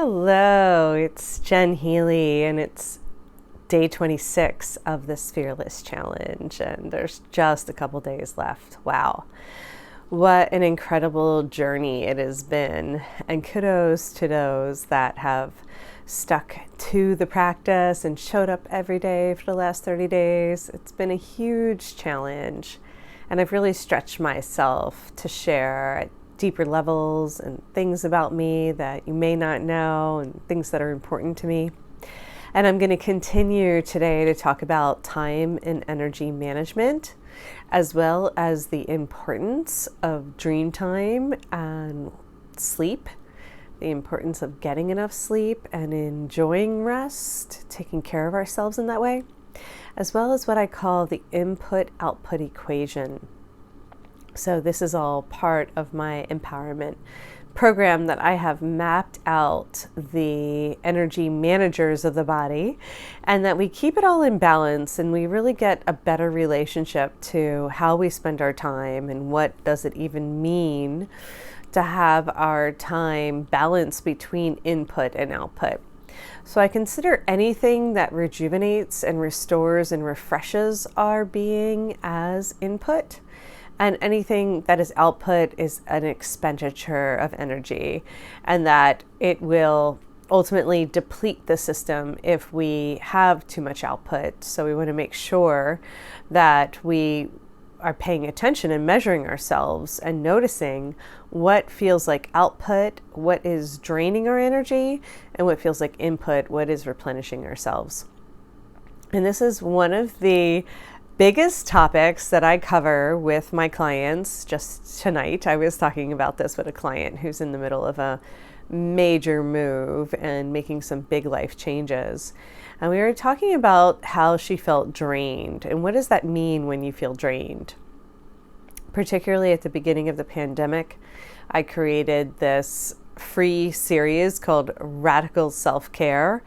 Hello, it's Jen Healy, and it's day 26 of this Fearless Challenge, and there's just a couple days left. Wow, what an incredible journey it has been, and kudos to those that have stuck to the practice and showed up every day for the last 30 days. It's been a huge challenge, and I've really stretched myself to share deeper levels and things about me that you may not know and things that are important to me. And I'm going to continue today to talk about time and energy management, as well as the importance of dream time and sleep, the importance of getting enough sleep and enjoying rest, taking care of ourselves in that way, as well as what I call the input-output equation. So this is all part of my empowerment program that I have mapped out the energy managers of the body, and that we keep it all in balance and we really get a better relationship to how we spend our time and what does it even mean to have our time balanced between input and output. So I consider anything that rejuvenates and restores and refreshes our being as input. And anything that is output is an expenditure of energy, and that it will ultimately deplete the system if we have too much output. So we want to make sure that we are paying attention and measuring ourselves and noticing what feels like output, what is draining our energy, and what feels like input, what is replenishing ourselves. And this is one of the biggest topics that I cover with my clients. Just tonight, I was talking about this with a client who's in the middle of a major move and making some big life changes. And we were talking about how she felt drained and what does that mean when you feel drained. Particularly at the beginning of the pandemic, I created this free series called Radical Self-Care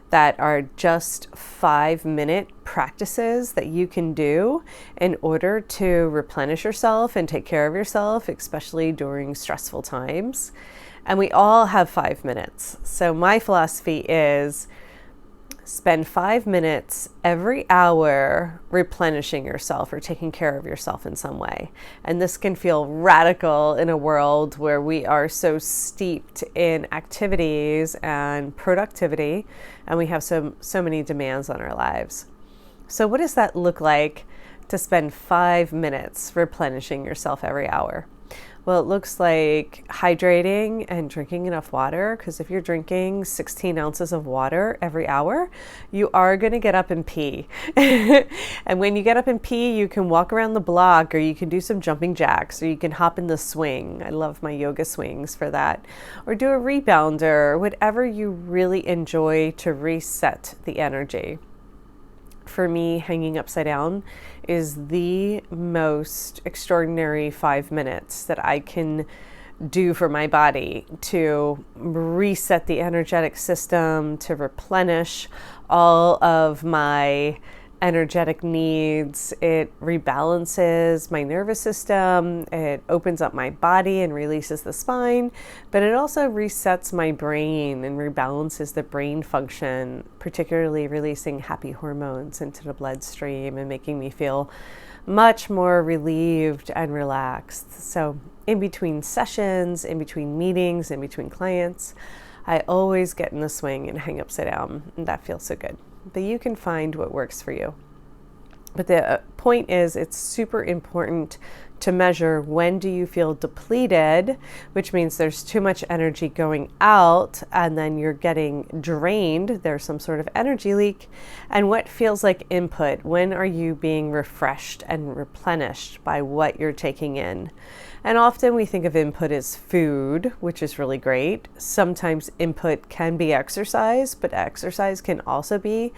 that are just 5-minute practices that you can do in order to replenish yourself and take care of yourself, especially during stressful times. And we all have 5 minutes. So my philosophy is spend 5 minutes every hour replenishing yourself or taking care of yourself in some way. And this can feel radical in a world where we are so steeped in activities and productivity, and we have so many demands on our lives. So what does that look like to spend 5 minutes replenishing yourself every hour? Well, it looks like hydrating and drinking enough water, because if you're drinking 16 ounces of water every hour, you are going to get up and pee. And when you get up and pee, you can walk around the block, or you can do some jumping jacks, or you can hop in the swing. I love my yoga swings for that. Or do a rebounder, whatever you really enjoy to reset the energy. For me, hanging upside down is the most extraordinary 5 minutes that I can do for my body to reset the energetic system, to replenish all of my energetic needs. It rebalances my nervous system, it opens up my body and releases the spine, but it also resets my brain and rebalances the brain function, particularly releasing happy hormones into the bloodstream and making me feel much more relieved and relaxed. So in between sessions, in between meetings, in between clients, I always get in the swing and hang upside down, and that feels so good. But you can find what works for you. But the point is, it's super important to measure when do you feel depleted, which means there's too much energy going out and then you're getting drained. There's some sort of energy leak. And what feels like input? When are you being refreshed and replenished by what you're taking in? And often we think of input as food, which is really great. Sometimes input can be exercise, but exercise can also be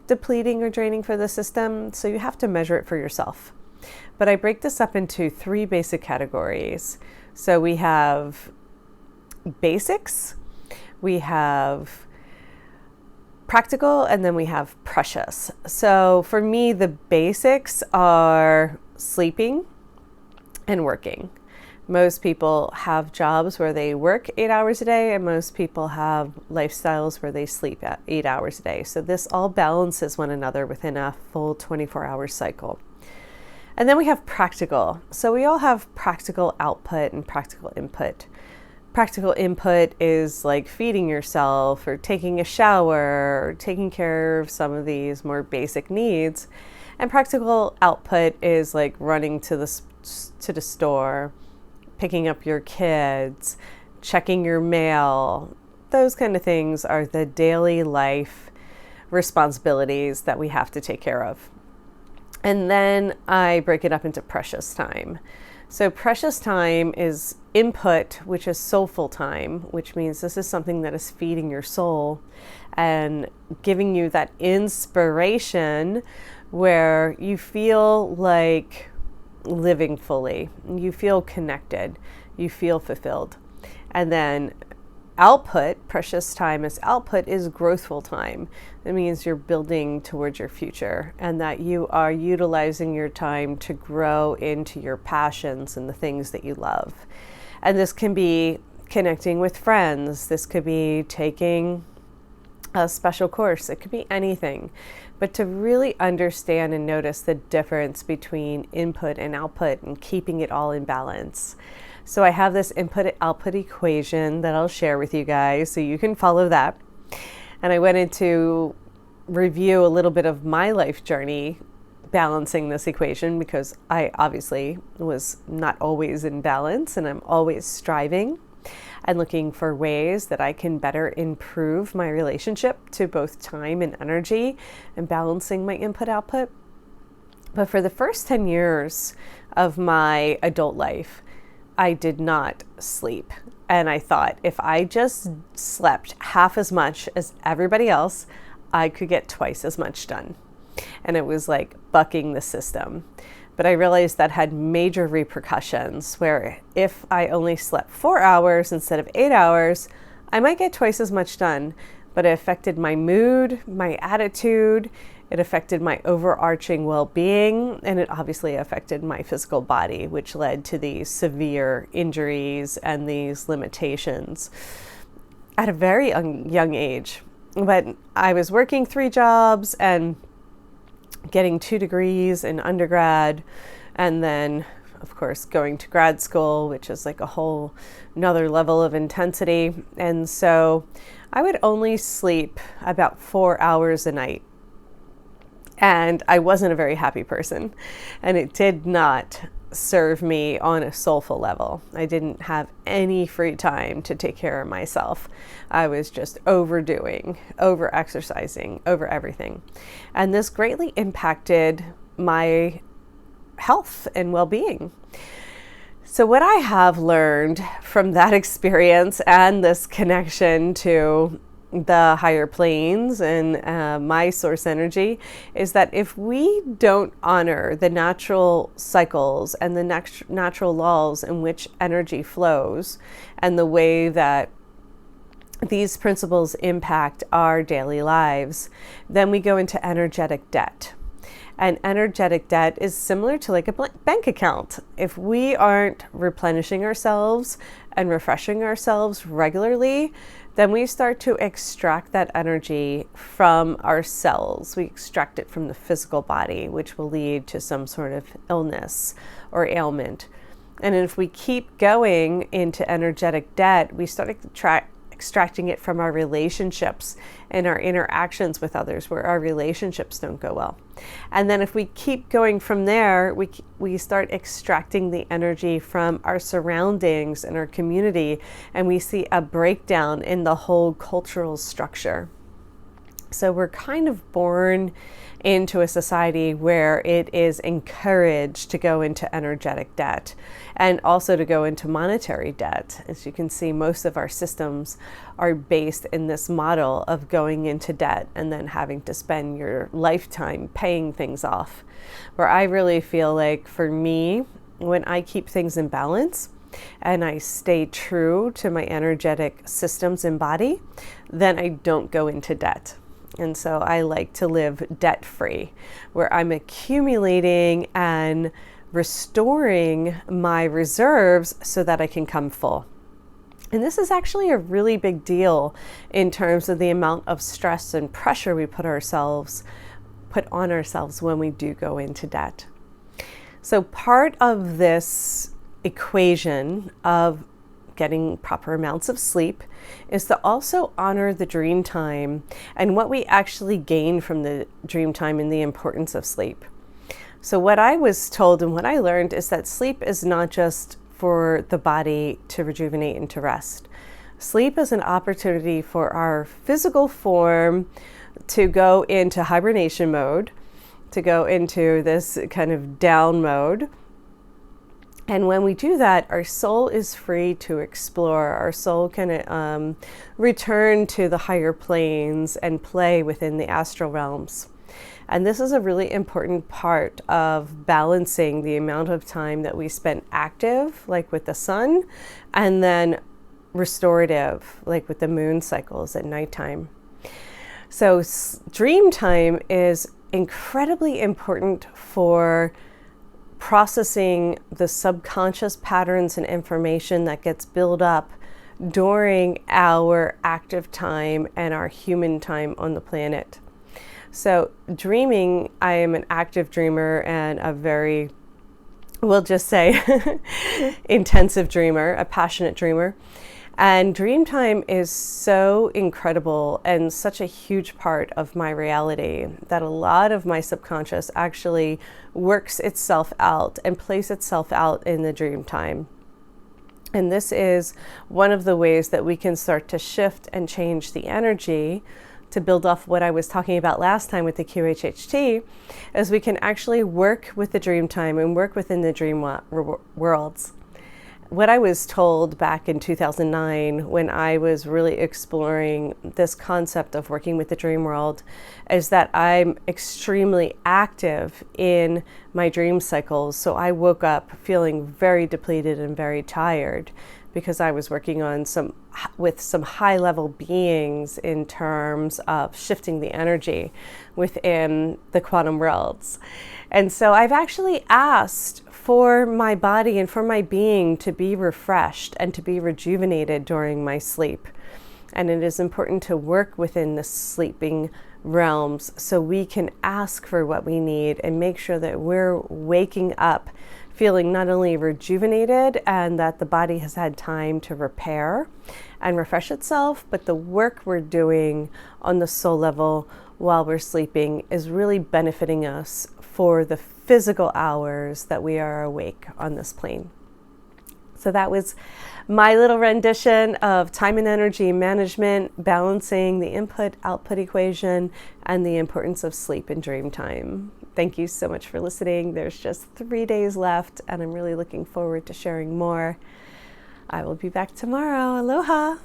depleting or draining for the system. So you have to measure it for yourself. But I break this up into 3 basic categories. So we have basics, we have practical, and then we have precious. So for me, the basics are sleeping and working. Most people have jobs where they work 8 hours a day, and most people have lifestyles where they sleep at 8 hours a day. So this all balances one another within a full 24-hour cycle. And then we have practical. So we all have practical output and practical input. Practical input is like feeding yourself or taking a shower or taking care of some of these more basic needs. And practical output is like running to the store, picking up your kids, checking your mail. Those kind of things are the daily life responsibilities that we have to take care of. And then I break it up into precious time. So precious time is input, which is soulful time, which means this is something that is feeding your soul and giving you that inspiration where you feel like living fully, you feel connected, you feel fulfilled. And then output, precious time as output, is growthful time. It means you're building towards your future and that you are utilizing your time to grow into your passions and the things that you love. And this can be connecting with friends. This could be taking a special course. It could be anything. But to really understand and notice the difference between input and output and keeping it all in balance. So I have this input-output equation that I'll share with you guys so you can follow that. And I went into review a little bit of my life journey balancing this equation because I obviously was not always in balance, and I'm always striving and looking for ways that I can better improve my relationship to both time and energy and balancing my input-output. But for the first 10 years of my adult life, I did not sleep. And I thought if I just slept half as much as everybody else, I could get twice as much done. And it was like bucking the system. But I realized that had major repercussions where if I only slept 4 hours instead of 8 hours, I might get twice as much done. But it affected my mood, my attitude, it affected my overarching well-being, and it obviously affected my physical body, which led to these severe injuries and these limitations at a very young age. But I was working 3 jobs and getting 2 degrees in undergrad, and then of course going to grad school, which is like a whole another level of intensity. And so I would only sleep about 4 hours a night. And I wasn't a very happy person, and it did not serve me on a soulful level. I didn't have any free time to take care of myself. I was just overdoing, over exercising, over everything. And this greatly impacted my health and well-being. So what I have learned from that experience and this connection to the higher planes and my source energy is that if we don't honor the natural cycles and the natural laws in which energy flows and the way that these principles impact our daily lives, then we go into energetic debt. And energetic debt is similar to like a bank account. If we aren't replenishing ourselves and refreshing ourselves regularly, then we start to extract that energy from our cells. We extract it from the physical body, which will lead to some sort of illness or ailment. And if we keep going into energetic debt, we start extracting it from our relationships and our interactions with others where our relationships don't go well. And then if we keep going from there, we start extracting the energy from our surroundings and our community, and we see a breakdown in the whole cultural structure. So we're kind of born into a society where it is encouraged to go into energetic debt and also to go into monetary debt. As you can see, most of our systems are based in this model of going into debt and then having to spend your lifetime paying things off. Where I really feel like for me, when I keep things in balance and I stay true to my energetic systems and body, then I don't go into debt. And so I like to live debt-free, where I'm accumulating and restoring my reserves so that I can come full. And this is actually a really big deal in terms of the amount of stress and pressure we put on ourselves when we do go into debt. So part of this equation of getting proper amounts of sleep is to also honor the dream time and what we actually gain from the dream time and the importance of sleep. So what I was told and what I learned is that sleep is not just for the body to rejuvenate and to rest. Sleep is an opportunity for our physical form to go into hibernation mode, to go into this kind of down mode. And when we do that, our soul is free to explore. Our soul can return to the higher planes and play within the astral realms. And this is a really important part of balancing the amount of time that we spend active, like with the sun, and then restorative, like with the moon cycles at nighttime. So dream time is incredibly important for processing the subconscious patterns and information that gets built up during our active time and our human time on the planet. So dreaming, I am an active dreamer and a very, we'll just say, intensive dreamer, a passionate dreamer. And dream time is so incredible and such a huge part of my reality that a lot of my subconscious actually works itself out and plays itself out in the dream time. And this is one of the ways that we can start to shift and change the energy to build off what I was talking about last time with the QHHT, is we can actually work with the dream time and work within the dream worlds. What I was told back in 2009 when I was really exploring this concept of working with the dream world is that I'm extremely active in my dream cycles. So I woke up feeling very depleted and very tired because I was working with some high-level beings in terms of shifting the energy within the quantum worlds. And so I've actually asked for my body and for my being to be refreshed and to be rejuvenated during my sleep. And it is important to work within the sleeping realms so we can ask for what we need and make sure that we're waking up feeling not only rejuvenated and that the body has had time to repair and refresh itself, but the work we're doing on the soul level while we're sleeping is really benefiting us for the physical hours that we are awake on this plane. So that was my little rendition of time and energy management, balancing the input-output equation, and the importance of sleep and dream time. Thank you so much for listening. There's just 3 days left, and I'm really looking forward to sharing more. I will be back tomorrow. Aloha!